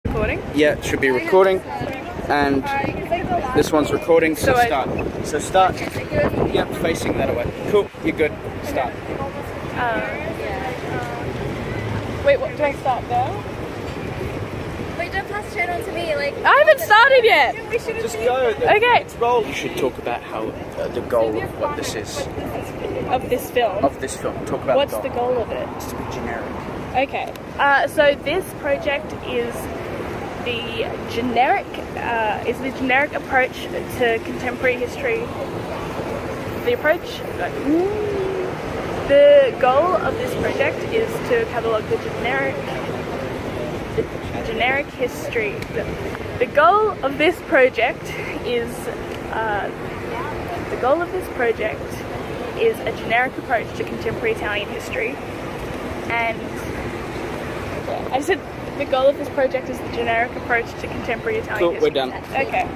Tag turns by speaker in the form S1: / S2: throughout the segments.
S1: Recording?
S2: Yeah, it should be recording. And this one's recording, so start. So start. Yep, facing that away. Cool, you're good. Start.
S1: Wait, what do I start now?
S3: Wait, don't pass it on to me. Like
S1: I haven't started yet.
S2: Just go.
S1: Okay.
S2: Roll. You should talk about how the goal of what this is.
S1: Of this film.
S2: Of this film. Talk about
S1: What's the goal of it?
S2: It's to be generic.
S1: Okay. So this project is the generic approach to contemporary history. The goal of this project is to catalogue the generic history. The goal of this project is a generic approach to contemporary Italian history, and I said the goal of this project is the generic approach to contemporary Italian history.
S2: We're done.
S1: Okay.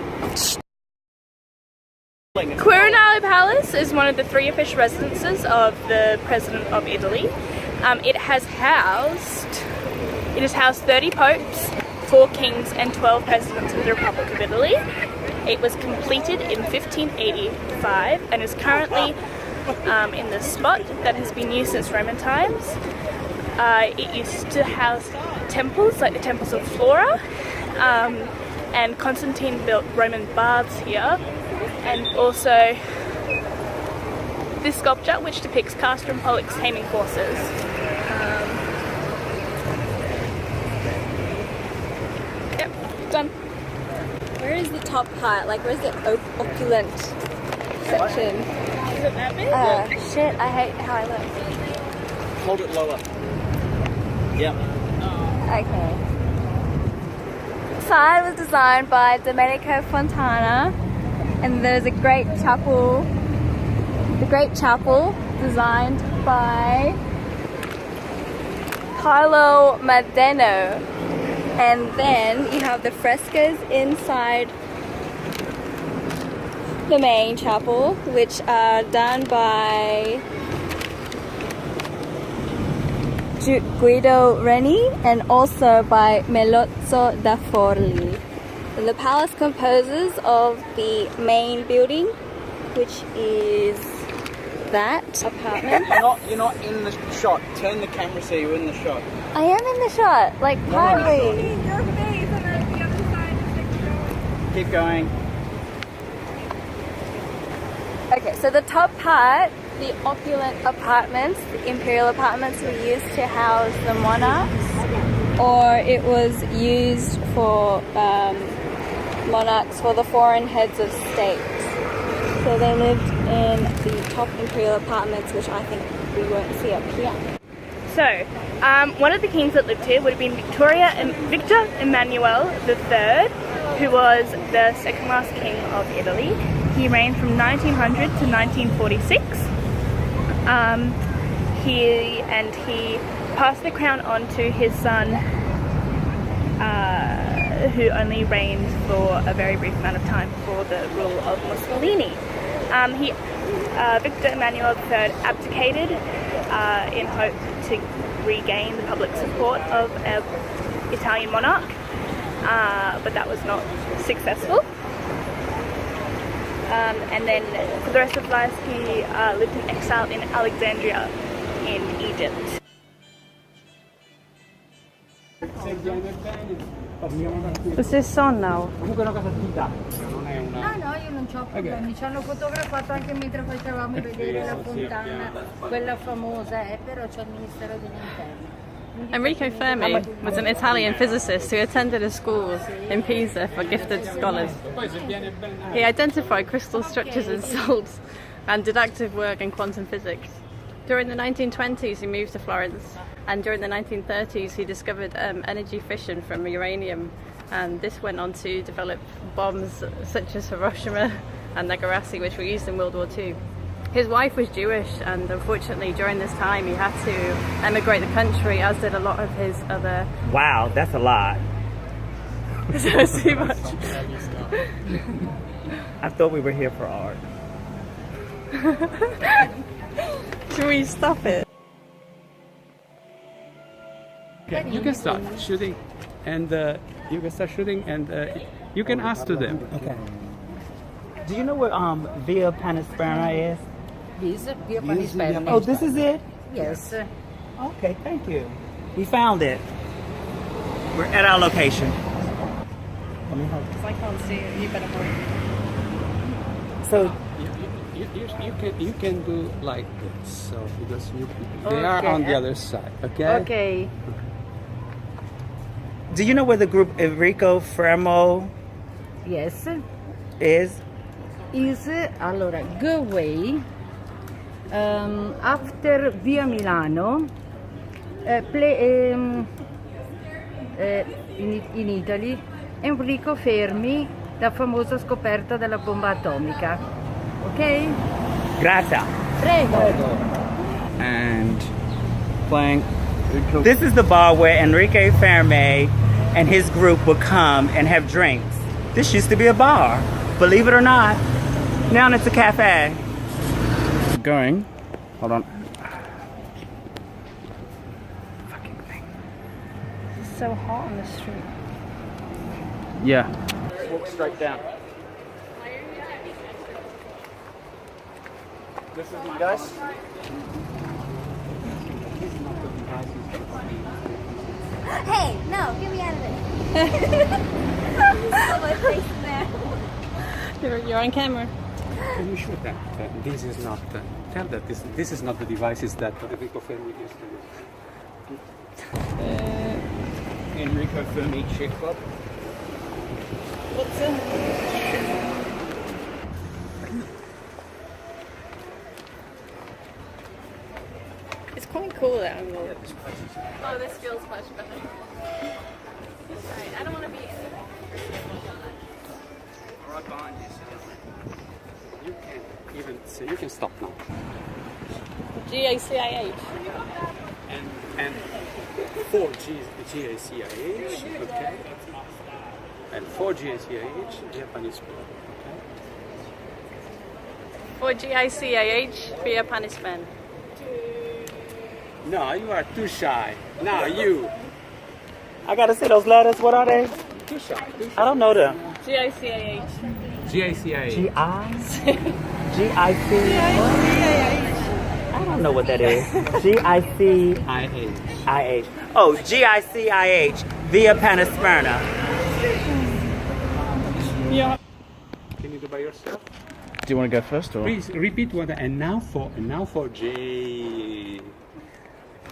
S1: Quirinale Palace is one of the 3 official residences of the President of Italy. It has housed 30 popes, 4 kings, and 12 presidents of the Republic of Italy. It was completed in 1585 and is currently in the spot that has been used since Roman times. It used to house temples like the temples of Flora, and Constantine built Roman baths here, and also this sculpture which depicts Castor and Pollux taming horses. Yep, done.
S3: where is the top part? Like, where's the opulent section?
S1: Is it that big?
S3: Shit, I hate how I look.
S2: Hold it lower. Yep.
S3: Okay. Side was designed by Domenico Fontana, and there's a great chapel. The great chapel designed by Carlo Maddeno, and then you have the frescoes inside the main chapel, which are done by Guido Reni and also by Melozzo da Forli. And the palace composes of the main building, which is that apartment.
S2: You're not in the shot. Turn the camera so you're in the shot.
S3: I am in the shot, like partly.
S2: Keep going.
S3: Okay, so the top part, the opulent apartments, the imperial apartments, were used to house the monarchs, or it was used for monarchs for the foreign heads of state. So they lived in the top imperial apartments, which I think we won't see up here.
S1: So, one of the kings that lived here would have been Victor Emmanuel III, who was the second last king of Italy. He reigned from 1900 to 1946. He passed the crown on to his son, who only reigned for a very brief amount of time before the rule of Mussolini. Victor Emmanuel III abdicated in hope to regain the public support of an Italian monarch, but that was not successful. And then for the rest of his life he lived in exile in Alexandria in Egypt.
S4: This is on now.
S5: Comunque è una cosa tutta, non è una...
S6: Ah no, io non c'ho problemi, ci hanno fotografato anche mentre facevamo vedere la fontana, quella famosa, però c'è il Ministero degli Interni.
S4: Enrico Fermi was an Italian physicist who attended a school in Pisa for gifted scholars. He identified crystal structures in salts and did active work in quantum physics. During the 1920s he moved to Florence, and during the 1930s he discovered energy fission from uranium, and this went on to develop bombs such as Hiroshima and Nagasaki, which were used in World War II. His wife was Jewish, and unfortunately during this time he had to emigrate the country, as did a lot of his other...
S5: Wow, that's a lot.
S4: That's too much.
S5: I thought we were here for art.
S4: Should we stop it?
S7: Okay, you can start shooting, and you can start shooting, and you can ask to them.
S5: Okay. Do you know where Via Panisperna is?
S6: This, via Panisperna.
S5: Oh, this is it?
S6: Yes.
S5: Okay, thank you. We found it. We're at our location. Let me help.
S4: I can't see it. You better hold.
S5: So,
S7: You can do like this, so because they are on the other side. Okay.
S6: Ok.
S5: do you know where the group Enrico Fermo
S6: Yes.
S5: is?
S6: Is, allora, Galway, after via Milano, in Italy, Enrico Fermi, la famosa scoperta della bomba atomica. Ok?
S5: Grazie.
S6: Prego.
S2: And playing.
S5: This is the bar where Enrique Fermi and his group would come and have drinks. This used to be a bar, believe it or not. Now it's a cafe.
S2: Going. Hold on. Fucking thing.
S4: It's so hot on the street.
S2: Yeah. Walk straight down. This is my guys.
S3: Hey, no, get me out of this. Put my face in there.
S4: You're on camera.
S7: Can you shoot that? This is not. Tell that this is not the devices that Enrico Fermi used to use.
S2: Enrico Fermi Chick Club.
S4: What's in? It's quite cool that angle. Oh, this feels much better. Right, I don't want to be.
S2: Right behind you.
S7: You can even so you can stop now.
S4: GACIH.
S7: And for GACIH, okay. And for GACIH, Japanese people, okay.
S4: For GICAH, via punishment.
S7: No, you are too shy. Now you.
S5: I gotta see those letters. What are they?
S7: Too shy.
S5: I don't know them.
S4: GICAH.
S7: GACIH.
S5: G-I? G-I-C? I don't know what that is. G-I-C-I-H. Oh, G-I-C-I-H. Via Panisperna.
S4: Yeah.
S7: Can you do by yourself?
S2: Do you want to go first or?
S7: Please repeat what. And now for J.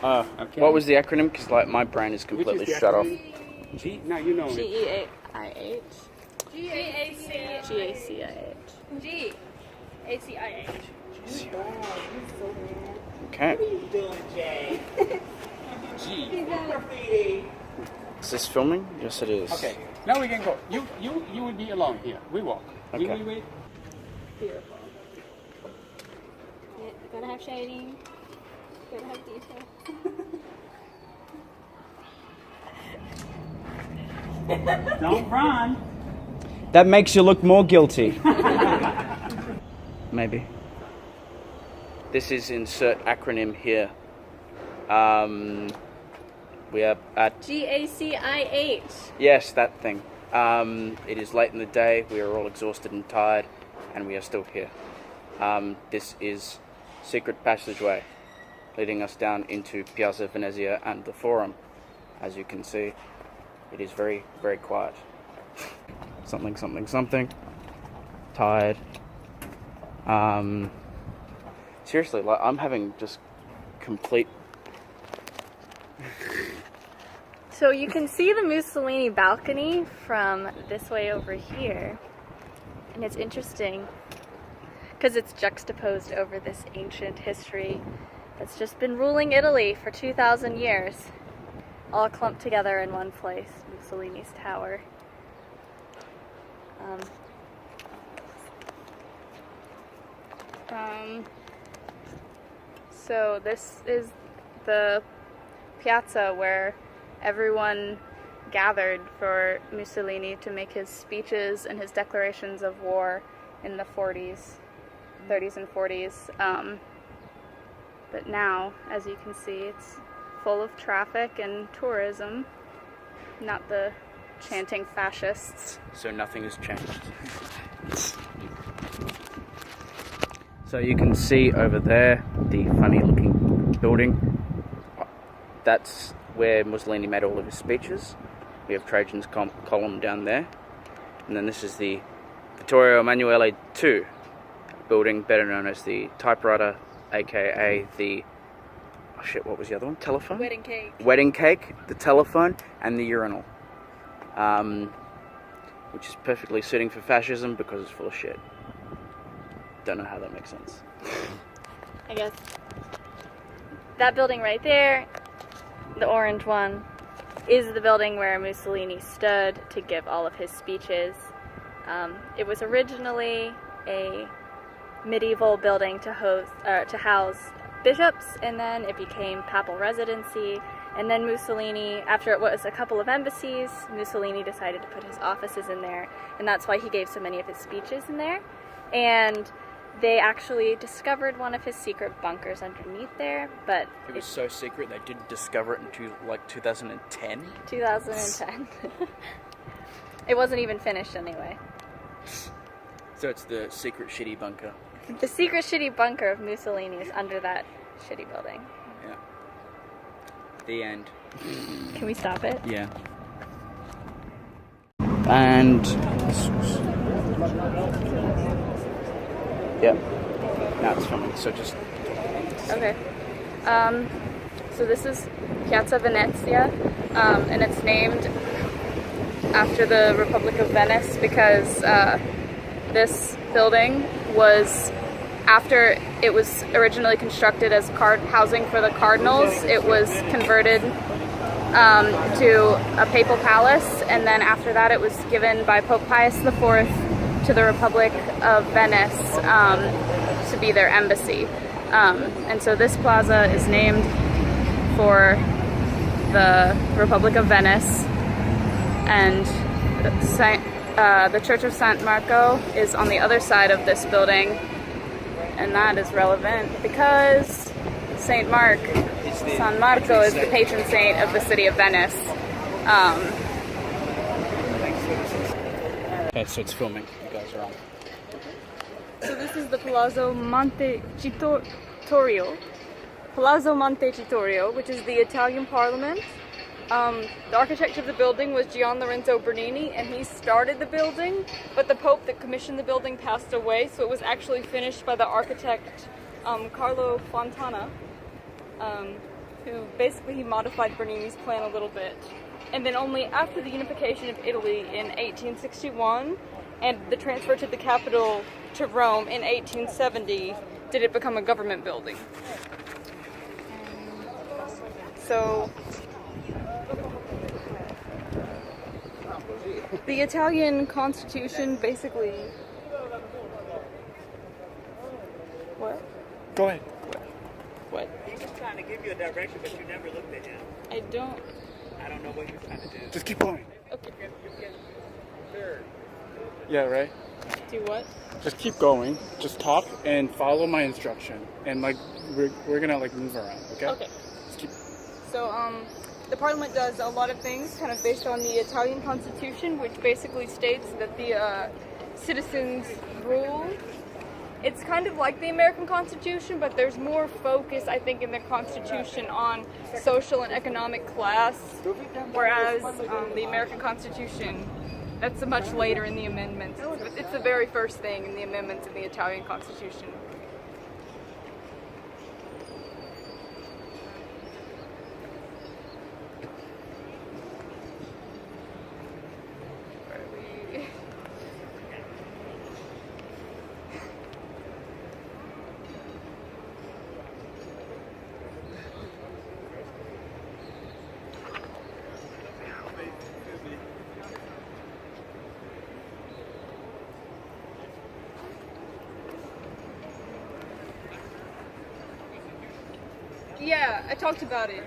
S7: Okay.
S2: What was the acronym? Because like my brain is completely
S7: the
S2: shut off.
S7: acronym? G. Now you know it.
S4: GEAIH.
S1: GACIH.
S4: GACIH.
S1: GACIH.
S2: Okay.
S7: G.
S2: Is this filming? Yes, it is.
S7: Okay. Now we can go. You will be alone here. We walk.
S2: Okay.
S7: We wait.
S3: Beautiful. Yeah, gotta have shading. Gotta have detail.
S5: Don't run.
S2: That makes you look more guilty. Maybe. This is insert acronym here. We are at...
S3: GACIH.
S2: Yes, that thing. It is late in the day. We are all exhausted and tired, and we are still here. This is secret passageway leading us down into Piazza Venezia and the Forum. As you can see, it is very, very quiet. Something, something, something. Tired. Seriously, like I'm having just complete...
S3: So you can see the Mussolini balcony from this way over here. And it's interesting because it's juxtaposed over this ancient history that's just been ruling Italy for 2,000 years. All clumped together in one place, Mussolini's tower. So this is the piazza where everyone gathered for Mussolini to make his speeches and his declarations of war in the 30s and 40s. But now, as you can see, it's
S1: full of traffic and tourism, not the chanting fascists.
S2: So nothing has changed. So you can see over there the funny looking building. That's where Mussolini made all of his speeches. We have Trajan's column down there. And then this is the Vittorio Emanuele II building, better known as the typewriter, aka the, oh shit, what was the other one? Telephone?
S1: Wedding cake.
S2: Wedding cake, the telephone, and the urinal. Which is perfectly suiting for fascism because it's full of shit. Don't know how that makes sense.
S3: I guess that building right there, the orange one, is the building where Mussolini stood to give all of his speeches. It was originally a medieval building to house bishops, and then it became papal residency. And then Mussolini, after it was a couple of embassies, Mussolini decided to put his offices in there, and that's why he gave so many of his speeches in there. And they actually discovered one of his secret bunkers underneath there, but
S2: it was so secret they didn't discover it until like 2010.
S3: 2010. It wasn't even finished anyway.
S2: So it's the secret shitty bunker.
S3: The secret shitty bunker of Mussolini is under that shitty building.
S2: Yeah. The end.
S3: Can we stop it?
S2: Yeah. And yeah. Now it's filming. So just
S1: Okay. So this is Piazza Venezia, and it's named after the Republic of Venice because this building was, after it was originally constructed as housing for the cardinals, it was converted to a papal palace, and then after that it was given by Pope Pius IV to the Republic of Venice to be their embassy. And so this plaza is named for the Republic of Venice, and the Church of San Marco is on the other side of this building, and that is relevant because San Marco is the patron saint of the city of Venice.
S2: okay, so it's filming. You guys are on.
S1: So this is the Palazzo Montecitorio, which is the Italian Parliament. The architect of the building was Gian Lorenzo Bernini, and he started the building, but the Pope that commissioned the building passed away, so it was actually finished by the architect Carlo Fontana, who basically he modified Bernini's plan a little bit. And then only after the unification of Italy in 1861 and the transfer to the capital to Rome in 1870 did it become a government building. So the Italian Constitution basically... What?
S7: Go ahead.
S1: What?
S5: He was trying to give you a direction, but you never looked at him.
S1: I don't...
S5: I don't know what he was trying to do.
S7: Just keep going.
S1: Okay.
S7: Yeah, right?
S1: Do what?
S7: Just keep going. Just talk and follow my instruction. And like we're gonna like move around, okay?
S1: Okay.
S7: Just keep...
S1: So, the Parliament does a lot of things kind of based on the Italian Constitution, which basically states that the citizens rule. It's kind of like the American Constitution, but there's more focus, I think, in the Constitution on social and economic class, whereas the American Constitution, that's much later in the amendments. It's the very first thing in the amendments in the Italian Constitution. Yeah, I talked about it.